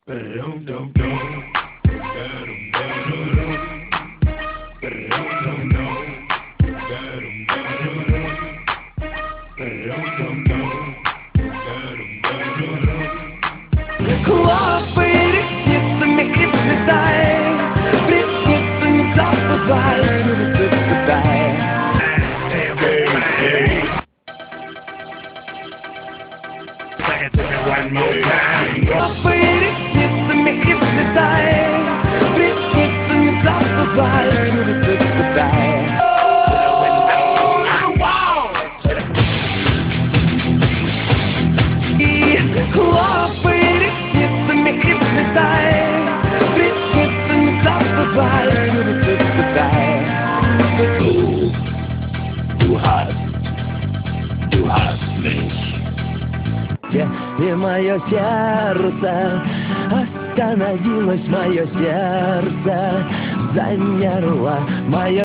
Хлопай ресницами и взлетай, ресницами забывай, ты взлетай. Хлопай ресницами и взлетай, ресницами забывай, ты взлетай. Хлопай ресницами и взлетай, ресницами забывай, ты взлетай. Du hast mich. И мое сердце остановилось, мое сердце замерло, мое